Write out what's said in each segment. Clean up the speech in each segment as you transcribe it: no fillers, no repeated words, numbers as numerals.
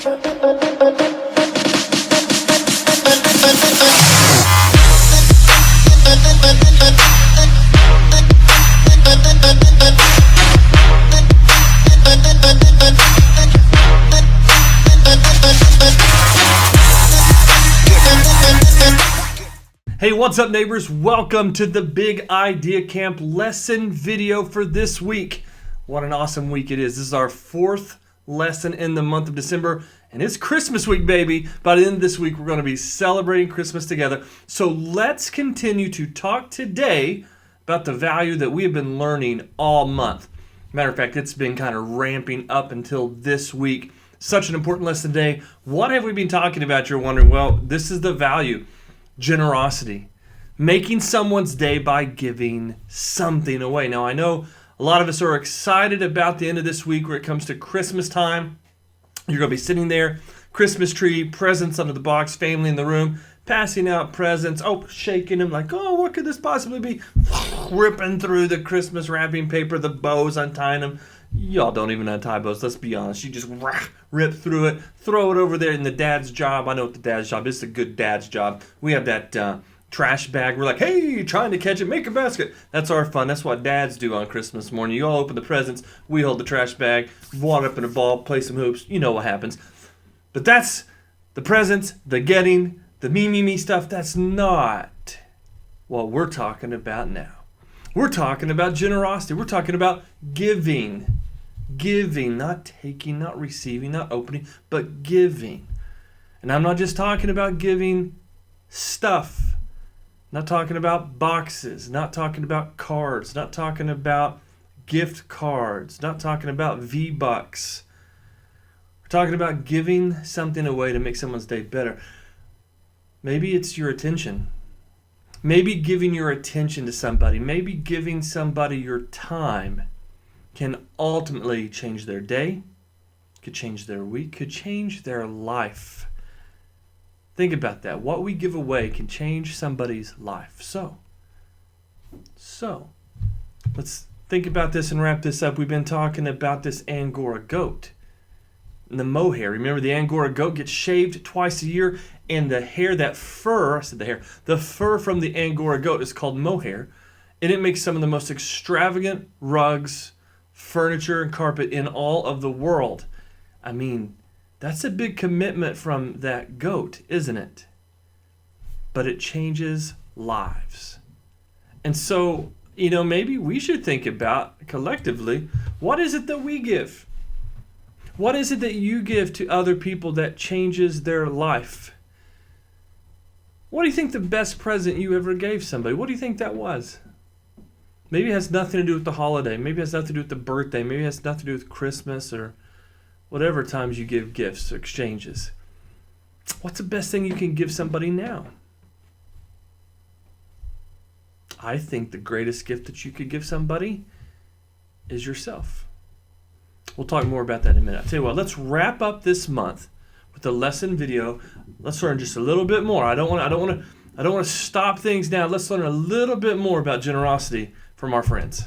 Hey, what's up, neighbors? Welcome to the Big Idea Camp lesson video for this week. What an awesome week it is. This is our fourth lesson in the month of December, and it's Christmas week, baby. By the end of this week, we're going to be celebrating Christmas together. So let's continue to talk today about the value that we have been learning all month. Matter of fact, it's been kind of ramping up until this week. Such an important lesson today. What have we been talking about? You're wondering. Well, this is the value. Generosity, making someone's day by giving something away. Now, I know a lot of us are excited about the end of this week where it comes to Christmas time. You're going to be sitting there, Christmas tree, presents under the box, family in the room, passing out presents, shaking them like, what could this possibly be? Ripping through the Christmas wrapping paper, the bows, untying them. Y'all don't even untie bows, let's be honest. You just rip through it, throw it over there in the dad's job. I know what the dad's job is. It's a good dad's job. We have that trash bag. We're like, hey, trying to catch it, make a basket. That's our fun. That's what dads do on Christmas morning. You all open the presents, we hold the trash bag, wad up in a ball, play some hoops. You know what happens. But that's the presents, the getting, the me stuff. That's not what we're talking about now. We're talking about generosity. We're talking about giving. Giving, not taking, not receiving, not opening, but giving. And I'm not just talking about giving stuff. Not talking about boxes. Not talking about cards. Not talking about gift cards. Not talking about V-Bucks. We're talking about giving something away to make someone's day better. Maybe it's your attention. Maybe giving your attention to somebody, maybe giving somebody your time can ultimately change their day, could change their week, could change their life. Think about that. What we give away can change somebody's life. So, let's think about this and wrap this up. We've been talking about this Angora goat. And the mohair. Remember, the Angora goat gets shaved twice a year, and the hair, the fur from the Angora goat is called mohair, and it makes some of the most extravagant rugs, furniture, and carpet in all of the world. I mean, that's a big commitment from that goat, isn't it? But it changes lives. And so, maybe we should think about collectively, what is it that we give? What is it that you give to other people that changes their life? What do you think the best present you ever gave somebody? What do you think that was? Maybe it has nothing to do with the holiday. Maybe it has nothing to do with the birthday. Maybe it has nothing to do with Christmas or whatever times you give gifts or exchanges. What's the best thing you can give somebody now? I think the greatest gift that you could give somebody is yourself. We'll talk more about that in a minute. I'll tell you what, let's wrap up this month with the lesson video. Let's learn just a little bit more. I don't want to stop things now. Let's learn a little bit more about generosity from our friends.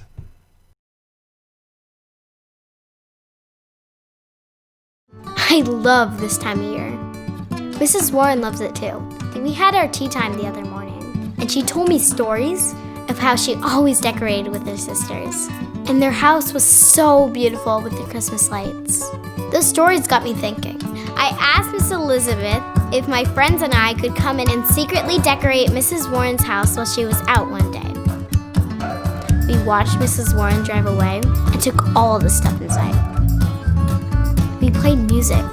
I love this time of year. Mrs. Warren loves it too. We had our tea time the other morning, and she told me stories of how she always decorated with her sisters. And their house was so beautiful with the Christmas lights. Those stories got me thinking. I asked Miss Elizabeth if my friends and I could come in and secretly decorate Mrs. Warren's house while she was out one day. We watched Mrs. Warren drive away and took all the stuff inside. We played music.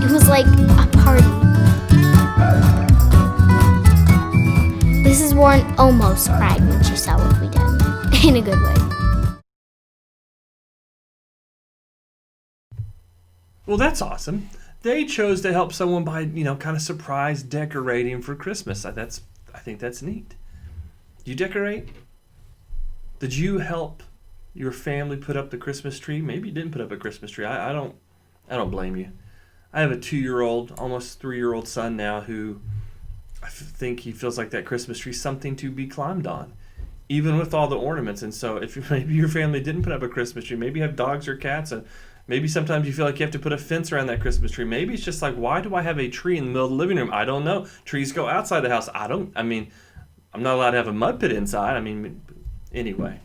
It was like a party. Mrs. Warren almost cried when she saw what we did. In a good way. Well, that's awesome. They chose to help someone by, kind of surprise decorating for Christmas. I think that's neat. Do you decorate? Did you help your family put up the Christmas tree? Maybe you didn't put up a Christmas tree. I don't blame you. I have a 2-year-old, almost 3-year-old son now who I think he feels like that Christmas tree is something to be climbed on, even with all the ornaments. And so if maybe your family didn't put up a Christmas tree, maybe you have dogs or cats, and Maybe sometimes you feel like you have to put a fence around that Christmas tree. Maybe it's just like, why do I have a tree in the middle of the living room? I don't know. Trees go outside the house. I'm not allowed to have a mud pit inside. Anyway.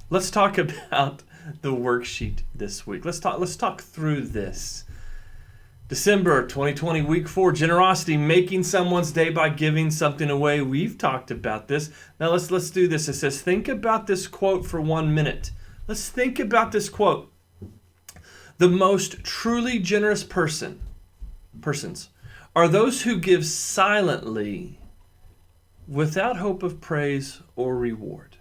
Let's talk about the worksheet this week. Let's talk through this. December 2020, week 4, generosity, making someone's day by giving something away. We've talked about this. Now let's do this. It says, think about this quote for 1 minute. Let's think about this quote. The most truly generous persons are those who give silently without hope of praise or reward.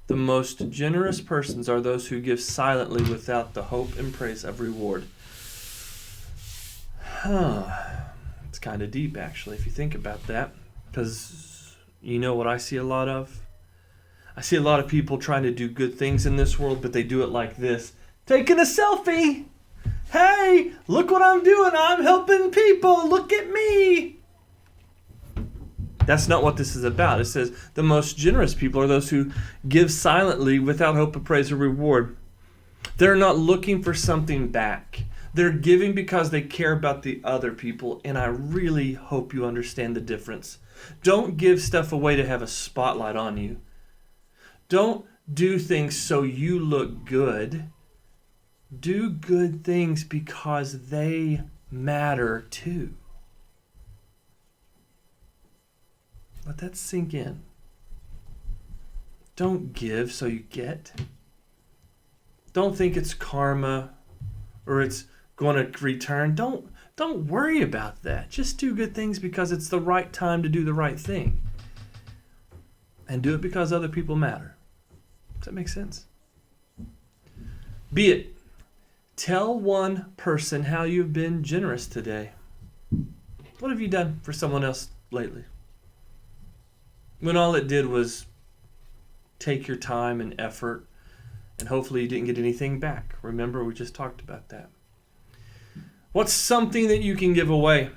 The most generous persons are those who give silently without the hope and praise of reward. It's kind of deep, actually, if you think about that. Because you know what I see a lot of? I see a lot of people trying to do good things in this world, but they do it like this. Taking a selfie. Hey, look what I'm doing. I'm helping people. Look at me. That's not what this is about. It says the most generous people are those who give silently without hope of praise or reward. They're not looking for something back. They're giving because they care about the other people, and I really hope you understand the difference. Don't give stuff away to have a spotlight on you. Don't do things so you look good. Do good things because they matter too. Let that sink in. Don't give so you get. Don't think it's karma or it's going to return. Don't worry about that. Just do good things because it's the right time to do the right thing. And do it because other people matter. Does that make sense? Be it. Tell one person how you've been generous today. What have you done for someone else lately? When all it did was take your time and effort, and hopefully you didn't get anything back. Remember, we just talked about that. What's something that you can give away?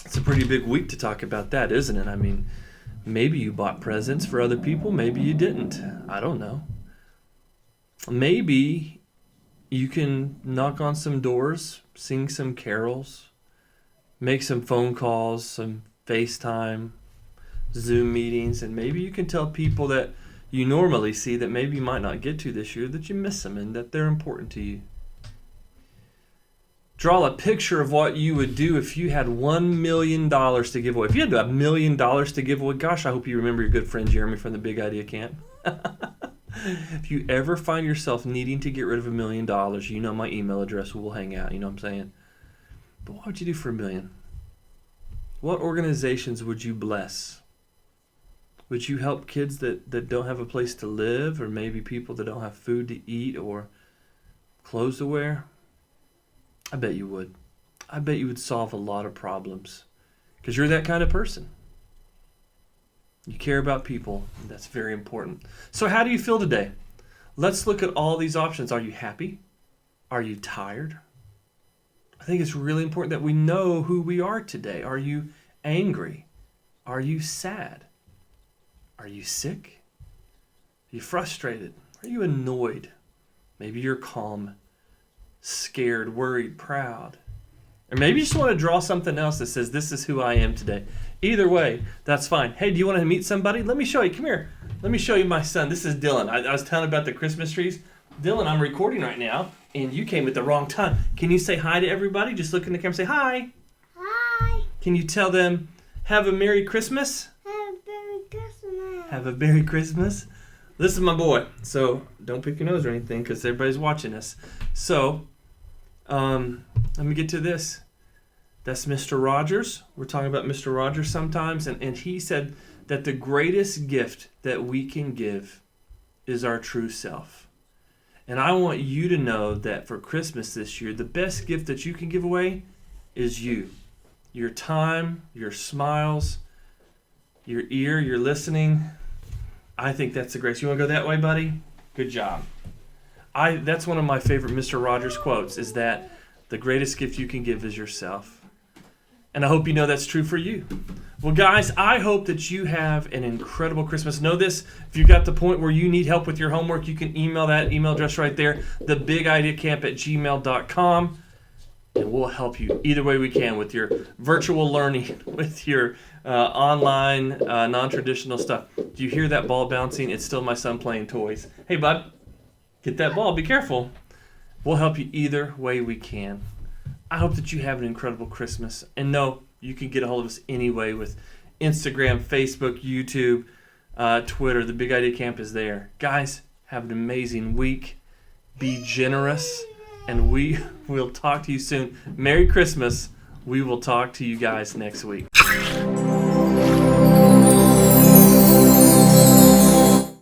It's a pretty big week to talk about that, isn't it? Maybe you bought presents for other people. Maybe you didn't. I don't know. Maybe you can knock on some doors, sing some carols, make some phone calls, some FaceTime, Zoom meetings, and maybe you can tell people that you normally see that maybe you might not get to this year that you miss them and that they're important to you. Draw a picture of what you would do if you had $1 million to give away. If you had $1 million to give away, gosh, I hope you remember your good friend Jeremy from the Big Idea Camp. If you ever find yourself needing to get rid of $1 million, you know my email address. We'll hang out, you know what I'm saying? But what would you do for $1 million? What organizations would you bless? Would you help kids that don't have a place to live, or maybe people that don't have food to eat or clothes to wear? I bet you would. I bet you would solve a lot of problems because you're that kind of person. You care about people, and that's very important. So how do you feel today? Let's look at all these options. Are you happy? Are you tired? I think it's really important that we know who we are today. Are you angry? Are you sad? Are you sick? Are you frustrated? Are you annoyed? Maybe you're calm, scared, worried, proud. Or maybe you just want to draw something else that says, this is who I am today. Either way, that's fine. Hey, do you want to meet somebody? Let me show you. Come here. Let me show you my son. This is Dylan. I was telling about the Christmas trees. Dylan, I'm recording right now, and you came at the wrong time. Can you say hi to everybody? Just look in the camera and say hi. Hi. Can you tell them, have a Merry Christmas? Have a Merry Christmas. Have a Merry Christmas. This is my boy. So don't pick your nose or anything because everybody's watching us. So let me get to this. That's Mr. Rogers. We're talking about Mr. Rogers sometimes. And he said that the greatest gift that we can give is our true self. And I want you to know that for Christmas this year, the best gift that you can give away is you. Your time, your smiles, your ear, your listening. I think that's the greatest. You want to go that way, buddy? Good job. That's one of my favorite Mr. Rogers quotes, is that the greatest gift you can give is yourself. And I hope you know that's true for you. Well, guys, I hope that you have an incredible Christmas. Know this, if you got the point where you need help with your homework, you can email that email address right there, thebigideacamp@gmail.com, and we'll help you either way we can with your virtual learning, with your online, non-traditional stuff. Do you hear that ball bouncing? It's still my son playing toys. Hey, bud, get that ball. Be careful. We'll help you either way we can. I hope that you have an incredible Christmas. And no, you can get a hold of us anyway with Instagram, Facebook, YouTube, Twitter. The Big Idea Camp is there. Guys, have an amazing week. Be generous. And we will talk to you soon. Merry Christmas. We will talk to you guys next week.